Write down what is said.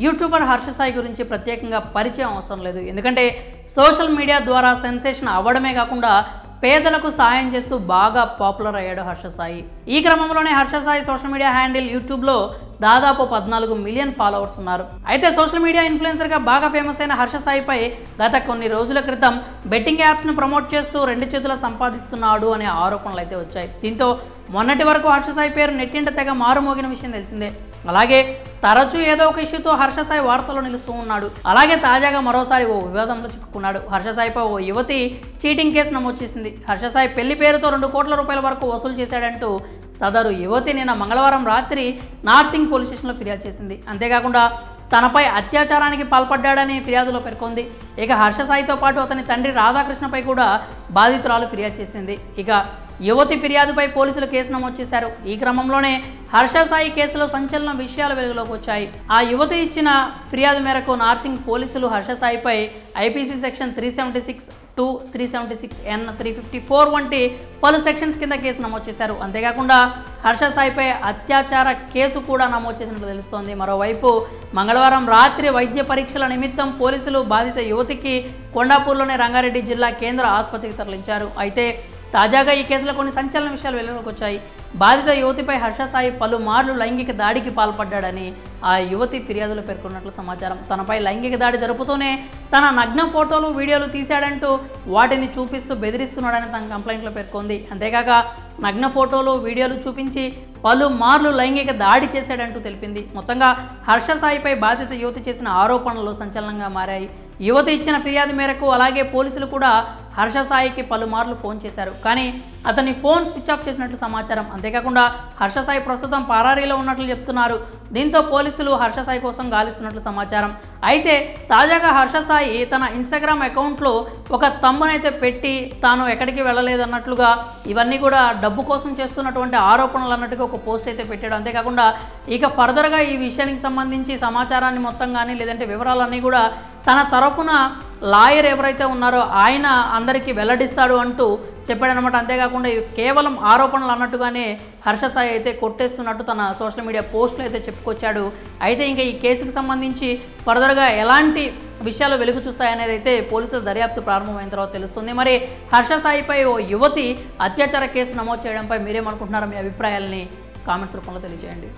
YouTuber Harsha Sai గురించి ప్రత్యేకంగా పరిచయం అవసరం లేదు. ఎందుకంటే సోషల్ మీడియా ద్వారా సెన్సేషన్ అవ్వడమే కాకుండా పేదలకు సాయం చేస్తూ బాగా పాపులర్ అయ్యాడు హర్ష సాయి. ఈ క్రమంలోనే Harsha Sai social media handle యూట్యూబ్లో దాదాపు 14 మిలియన్ ఫాలోవర్స్ ఉన్నారు. అయితే సోషల్ మీడియా ఇన్ఫ్లుయెన్సర్గా బాగా ఫేమస్ అయిన హర్ష సాయిపై గత కొన్ని రోజుల క్రితం బెట్టింగ్ యాప్స్ను ప్రమోట్ చేస్తూ 2 చేతుల సంపాదిస్తున్నాడు అనే ఆరోపణలు అయితే వచ్చాయి. దీంతో మొన్నటి వరకు హర్ష సాయి పేరు నెట్టింట తెగ మారుమోగిన విషయం తెలిసిందే. అలాగే తరచూ ఏదో ఒక ఇష్యూతో హర్ష సాయి వార్తల్లో నిలుస్తూ ఉన్నాడు. అలాగే తాజాగా మరోసారి ఓ వివాదంలో చిక్కుకున్నాడు. హర్ష సాయిపై ఓ యువతి చీటింగ్ కేసు నమోదు చేసింది. హర్ష సాయి పెళ్లి పేరుతో 2 కోట్ల రూపాయల వరకు వసూలు చేశాడంటూ సదరు యువతి నిన్న మంగళవారం రాత్రి నార్సింగ్ పోలీస్ స్టేషన్లో ఫిర్యాదు చేసింది. అంతేకాకుండా తనపై అత్యాచారానికి పాల్పడ్డాడని ఫిర్యాదులో పేర్కొంది. ఇక హర్ష సాయితో పాటు అతని తండ్రి రాధాకృష్ణపై కూడా బాధితురాలు ఫిర్యాదు చేసింది. ఇక యువతి ఫిర్యాదుపై పోలీసులు కేసు నమోదు చేశారు. ఈ క్రమంలోనే హర్ష సాయి కేసులో సంచలన విషయాలు వెలుగులోకి వచ్చాయి. ఆ యువతి ఇచ్చిన ఫిర్యాదు మేరకు నార్సింగ్ పోలీసులు హర్ష సాయిపై ఐపీసీ సెక్షన్ 376(2), 376(n), 354 వంటి పలు సెక్షన్స్ కింద కేసు నమోదు చేశారు. అంతేకాకుండా హర్ష సాయిపై అత్యాచార కేసు కూడా నమోదు చేసినట్లు తెలుస్తోంది. మరోవైపు మంగళవారం రాత్రి వైద్య పరీక్షల నిమిత్తం పోలీసులు బాధిత యువతికి కొండాపూర్లోని రంగారెడ్డి జిల్లా కేంద్ర ఆసుపత్రికి తరలించారు. అయితే తాజాగా ఈ కేసులో కొన్ని సంచలన విషయాలు వెలుగులోకి వచ్చాయి. బాధిత యువతిపై హర్ష సాయి పలుమార్లు లైంగిక దాడికి పాల్పడ్డాడని ఆ యువతి ఫిర్యాదులో పేర్కొన్నట్లు సమాచారం. తనపై లైంగిక దాడి జరుపుతూనే తన నగ్న ఫోటోలు, వీడియోలు తీశాడంటూ వాటిని చూపిస్తూ బెదిరిస్తున్నాడని తన కంప్లైంట్లో పేర్కొంది. అంతేకాక నగ్న ఫోటోలు, వీడియోలు చూపించి పలుమార్లు లైంగిక దాడి చేశాడంటూ తెలిపింది. మొత్తంగా హర్ష సాయిపై బాధిత యువతి చేసిన ఆరోపణలు సంచలనంగా మారాయి. యువతి ఇచ్చిన ఫిర్యాదు మేరకు అలాగే పోలీసులు కూడా హర్ష సాయికి పలుమార్లు ఫోన్ చేశారు. కానీ అతని ఫోన్ స్విచ్ ఆఫ్ చేసినట్లు సమాచారం. అంతేకాకుండా హర్ష సాయి ప్రస్తుతం పరారీలో ఉన్నట్లు చెప్తున్నారు. దీంతో పోలీసులు హర్ష సాయి కోసం గాలిస్తున్నట్లు సమాచారం. అయితే తాజాగా హర్ష సాయి తన ఇన్స్టాగ్రామ్ అకౌంట్లో ఒక థంబ్నైతే పెట్టి తాను ఎక్కడికి వెళ్ళలేదన్నట్లుగా, ఇవన్నీ కూడా డబ్బు కోసం చేస్తున్నటువంటి ఆరోపణలు అన్నట్టుగా ఒక పోస్ట్ అయితే పెట్టాడు. అంతేకాకుండా ఇక ఫర్దర్గా ఈ విషయానికి సంబంధించి సమాచారాన్ని మొత్తం కానీ లేదంటే వివరాలన్నీ కూడా తన తరఫున లాయర్ ఎవరైతే ఉన్నారో ఆయన అందరికీ వెల్లడిస్తాడు అంటూ చెప్పాడనమాట. అంతేకాకుండా ఇవి కేవలం ఆరోపణలు అన్నట్టుగానే హర్ష సాయి అయితే కొట్టేస్తున్నట్టు తన సోషల్ మీడియా పోస్టులు అయితే చెప్పుకొచ్చాడు. అయితే ఇంకా ఈ కేసుకు సంబంధించి ఫర్దర్గా ఎలాంటి విషయాలు వెలుగు చూస్తాయనేది అయితే పోలీసుల దర్యాప్తు ప్రారంభమైన తర్వాత తెలుస్తుంది. మరి హర్ష సాయిపై ఓ యువతి అత్యాచార కేసు నమోదు చేయడంపై మీరేమనుకుంటున్నారో మీ అభిప్రాయాలని కామెంట్స్ రూపంలో తెలియజేయండి.